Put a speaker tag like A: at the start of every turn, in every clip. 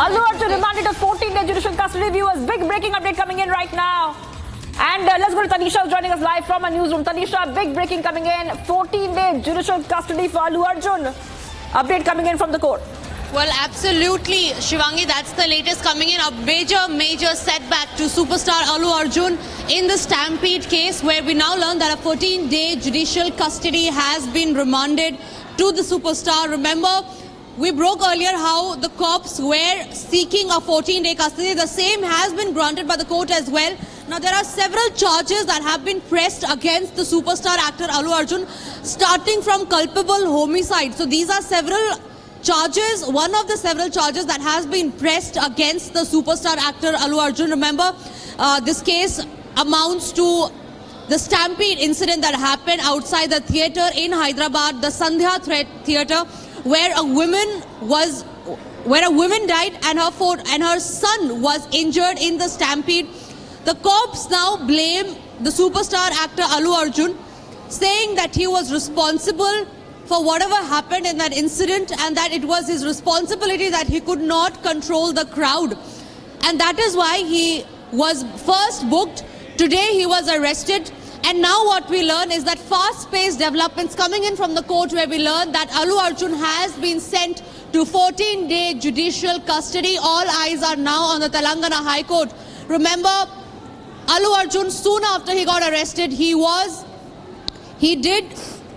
A: Allu Arjun remanded to 14-day judicial custody. Viewers, big breaking update coming in right now. And let's go to Tanisha, who's joining us live from our newsroom. Tanisha, big breaking coming in. 14-day judicial custody for Allu Arjun. Update coming in from the court.
B: Well, absolutely, Shivangi. That's the latest coming in. A major setback to superstar Allu Arjun in the Stampede case, where we now learn that a 14-day judicial custody has been remanded to the superstar. Remember, we broke earlier how the cops were seeking a 14-day custody. The same has been granted by the court as well. Now, there are several charges that have been pressed against the superstar actor Allu Arjun, starting from culpable homicide. So these are several charges, one of the several charges that has been pressed against the superstar actor Allu Arjun. Remember, this case amounts to the Stampede incident that happened outside the theatre in Hyderabad, the Sandhya Theatre, where a woman died and her son was injured in the Stampede. The cops now blame the superstar actor Allu Arjun, saying that he was responsible for whatever happened in that incident and that it was his responsibility that he could not control the crowd. And that is why he was first booked. Today he was arrested. And now what we learn is that fast-paced developments coming in from the court, where we learn that Allu Arjun has been sent to 14-day judicial custody. All eyes are now on the Telangana High Court. Remember, Allu Arjun, soon after he got arrested, he did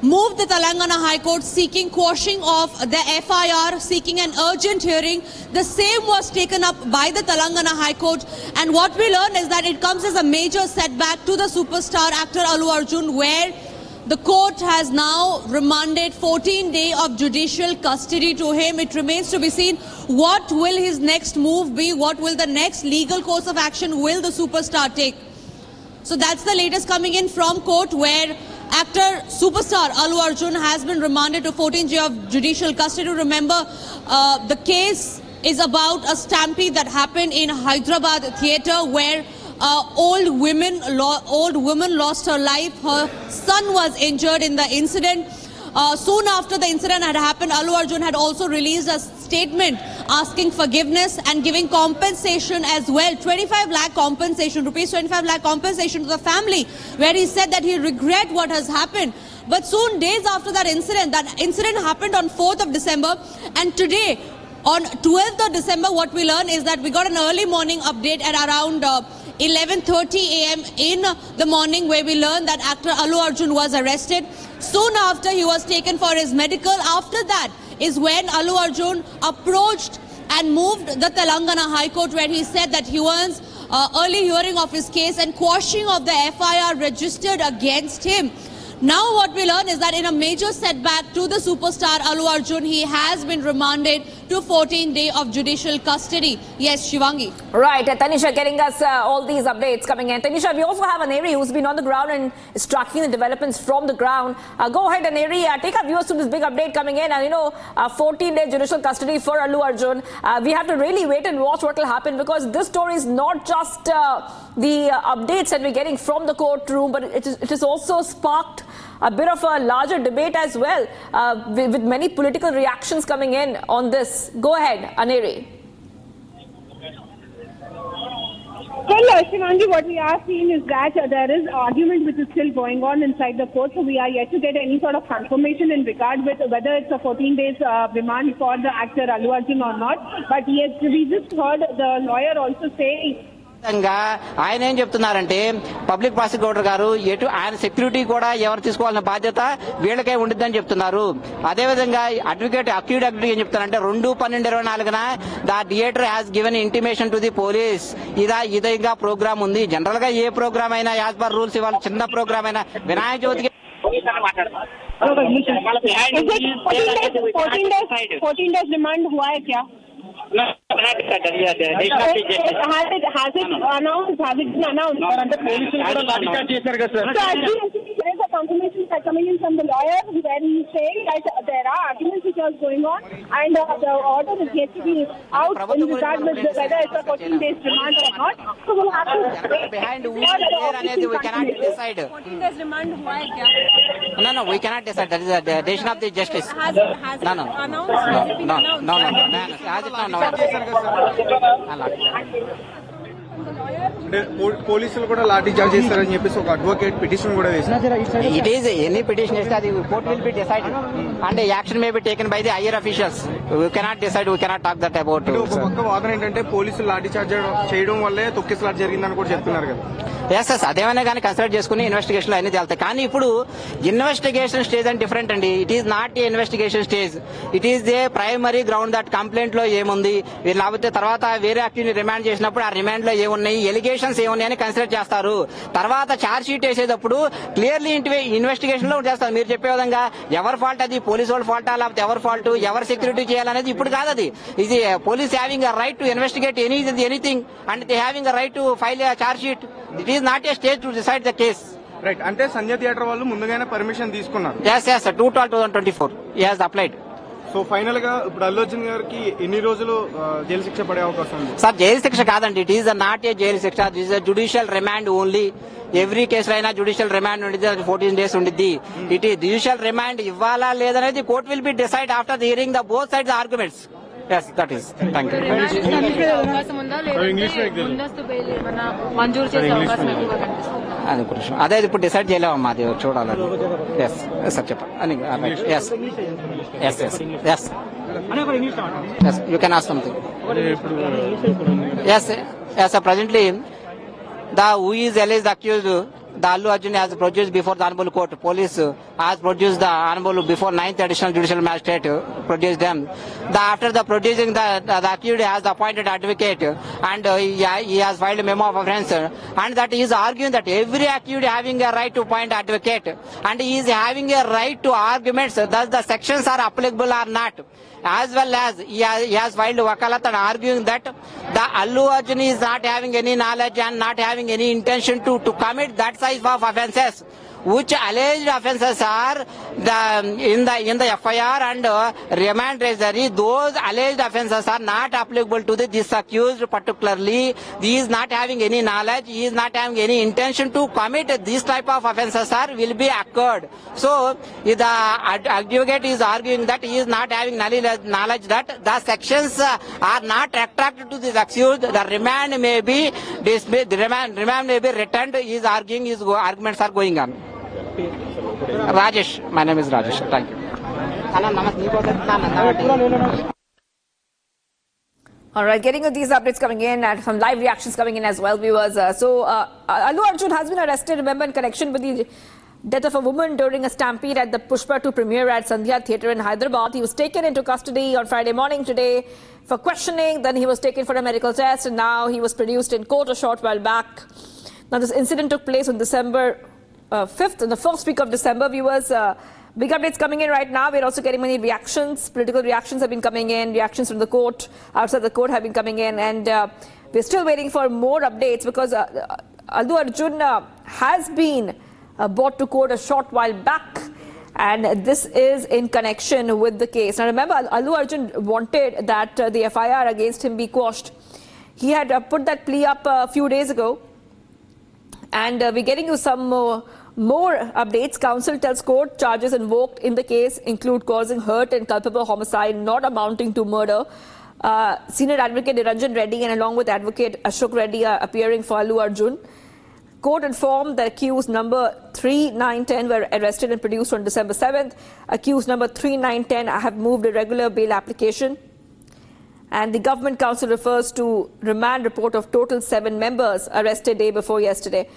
B: move the Telangana High Court seeking quashing of the FIR, seeking an urgent hearing. The same was taken up by the Telangana High Court. And what we learn is that it comes as a major setback to the superstar actor Allu Arjun, where the court has now remanded 14 days of judicial custody to him. It remains to be seen what will his next move be, what will the next legal course of action will the superstar take. So that's the latest coming in from court, where actor superstar Allu Arjun has been remanded to 14 days of judicial custody. Remember, the case is about a stampede that happened in Hyderabad theatre, where old woman lost her life. Her son was injured in the incident. Soon after the incident had happened, Allu Arjun had also released a statement asking forgiveness and giving compensation as well. 25 lakh compensation, rupees 25 lakh compensation to the family, where he said that he regret what has happened. But soon, days after that incident happened on 4th of December, and today, on 12th of December, what we learn is that we got an early morning update at around 11:30 a.m. in the morning, where we learned that actor Allu Arjun was arrested. Soon after, he was taken for his medical. After that is when Allu Arjun approached and moved the Telangana High Court, where he said that he wants early hearing of his case and quashing of the FIR registered against him. Now what we learn is that in a major setback to the superstar Allu Arjun, he has been remanded to 14 days of judicial custody. Yes, Shivangi.
A: Right, Tanisha getting us all these updates coming in. Tanisha, we also have Aneri, who's been on the ground and is tracking the developments from the ground. Go ahead, Aneri, take our viewers to this big update coming in. And 14-day judicial custody for Allu Arjun. We have to really wait and watch what will happen, because this story is not just the updates that we're getting from the courtroom, but it is also sparked a bit of a larger debate as well, with many political reactions coming in on this. Go ahead, Aneri.
C: Well, Shivangi, what we are seeing is that there is argument which is still going on inside the court, so we are yet to get any sort of confirmation in regard with whether it's a 14 days remand for the actor Allu Arjun or not. But yes, we just heard the lawyer also say
D: ఆయన ఏం చెప్తున్నారంటే, public prosecutor గారు ఆయన security కూడా ఎవరు తీసుకోవాలన్న బాధ్యత వీళ్ళకే ఉండిద్దని చెప్తున్నారు. అదేవిధంగా అక్యూడ్ అడ్వకేట్ ఏం చెప్తారంటే, 2/12/24న the theatre has given intimation to the police. ఇదిగా ప్రోగ్రామ్ ఉంది. జనరల్ గా ఏ ప్రోగ్రామ్ అయినా యాజ్ పర్ రూల్స్, ఇవాళ చిన్న ప్రోగ్రామ్ అయినా వినాయక చవితికి
C: 14 days remand हुआ है क्या? Has it announced? Has it been announced? There is a confirmation coming in from the lawyer, where he is saying that there are arguments which are going on, and the order is yet to be out in regard with whether it's a 14 days remand or not. So we'll have to
D: behind who is there అనేది we cannot decide.
E: 14 days remand हुआ है क्या?
D: No, we cannot decide. That is the decision of the justice.
E: Has it announced? Has it been announced?
D: No. Has it
F: అంటే పోలీసులు కూడా lathi charge చేస్తారని చెప్పేసి ఒక అడ్వకేట్ పిటిషన్ కూడా వేశారు.
D: It is any petition is the court will be decided and action may be taken by the higher officials. We cannot decide. We cannot talk that about.
F: ఒక పక్క వాదన ఏంటంటే పోలీసులు లాఠీ చార్జ్ చేయడం వల్లే తొక్కిసలాట జరిగిందని కూడా చెప్తున్నారు కదా.
D: ఎస్ అదేమైనా కానీ కన్సిడర్ చేసుకుని ఇన్వెస్టిగేషన్ లో అన్ని తేలుతాయి. కానీ ఇప్పుడు ఇన్వెస్టిగేషన్ స్టేజ్ అని డిఫరెంట్ అండి. It is not A investigation stage. It is a primary ground that complaint లో ఏముంది, లేకపోతే తర్వాత వేరే యాక్టివ్ ని రిమాండ్ చేసినప్పుడు ఆ రిమాండ్ లో ఏమున్నాయి, ఎలిగేషన్స్ ఏమున్నాయని కన్సిడర్ చేస్తారు. తర్వాత ఛార్జ్ షీట్ వేసేటప్పుడు క్లియర్లీ ఇన్వెస్టిగేషన్ లో చేస్తారు. మీరు చెప్పే విధంగా ఎవరి ఫాల్ట్ అది, పోలీసు వాళ్ళ ఫాల్టా లేకపోతే ఎవరి ఫాల్ట్, ఎవరు సెక్యూరిటీ చేయాలనేది ఇప్పుడు కాదు. అది ఇది police having a right to investigate anything and they having a right to file a charge sheet. It is not a stage to decide the case.
F: Right, అంటే సంజయ్ థియేటర్ వాళ్ళు ముందుగానే పర్మిషన్ తీసుకున్నారు.
D: Yes, 2/12/2024 he has applied.
F: So final గా ఇప్పుడు అల్లు అర్జున్ గారికి ఎన్ని రోజులు jail శిక్ష పడే అవకాశం ఉంది?
D: సార్ జైలు శిక్ష కాదండి. ఇట్ ఈస్ నాట్ ఏ జైలు శిక్ష. This is judicial remand only. Every కేసులో అయినా జుడిషియల్ రిమాండ్ ఉండిద్ది, 14 days ఉండిద్ది. ఇట్ ఈస్ జుడిషియల్ రిమాండ్ ఇవ్వాలా లేదనేది court will be decide after hearing the both sides arguments. Yes, that is. Thank you.
E: అవకాశం ఉందా లేదంటే ముందస్తు బెయిల్ ఏమైనా మంజూరు చేసే అవకాశం ఎక్కువగా కనిపిస్తుంది?
D: అది కొంచెం అదే ఇప్పుడు డిసైడ్ చేయలేమమ్మా, అది చూడాలని. ఎస్ సార్ చెప్పండి. Yes you can ask something. Yes sir presently the who is alleged accused, the Allu Arjun has produced before the Honorable Court. Police has produced the Honorable before 9th Additional Judicial Magistrate, produced them. After the producing the accused has appointed advocate and he has filed a memo of offence, and that he is arguing that every accused having a right to appoint advocate and he is having a right to arguments. Thus the sections are applicable or not. As well as he has filed wakalat and arguing that the Allu Arjun is not having any knowledge and not having any intention to commit that size of offences, which alleged offences are in the FIR and remand treasury. Those alleged offences are not applicable to this accused particularly. He is not having any knowledge, he is not having any intention to commit this type of offences will be occurred. So the advocate is arguing that he is not having knowledge that the sections are not retracted to this accused. The remand may be dismissed, the remand may be returned. He is arguing, his arguments are going on. Rajesh, my name is Rajesh. Thank you.
A: All right, getting these updates coming in and some live reactions coming in as well, viewers. Allu Arjun has been arrested, remember, in connection with the death of a woman during a stampede at the Pushpa 2 premiere at Sandhya Theatre in Hyderabad. He was taken into custody on Friday morning today for questioning. Then he was taken for a medical test, and now he was produced in court a short while back. Now, this incident took place on December 5th, in the first week of December, viewers. Big updates coming in right now. We're also getting many reactions. Political reactions have been coming in. Reactions from the court, outside the court, have been coming in. And we're still waiting for more updates because Allu Arjun has been brought to court a short while back. And this is in connection with the case. Now, remember, Allu Arjun wanted that the FIR against him be quashed. He had put that plea up a few days ago. And we're getting you some more updates. Counsel tells court charges invoked in the case include causing hurt and culpable homicide not amounting to murder. Senior advocate Niranjan Reddy and along with advocate Ashok Reddy are appearing for Allu Arjun. Court informed that accused number 3, 9, 10 were arrested and produced on December 7th. Accused number 3, 9, 10 have moved a regular bail application. And the government counsel refers to remand report of total 7 members arrested day before yesterday.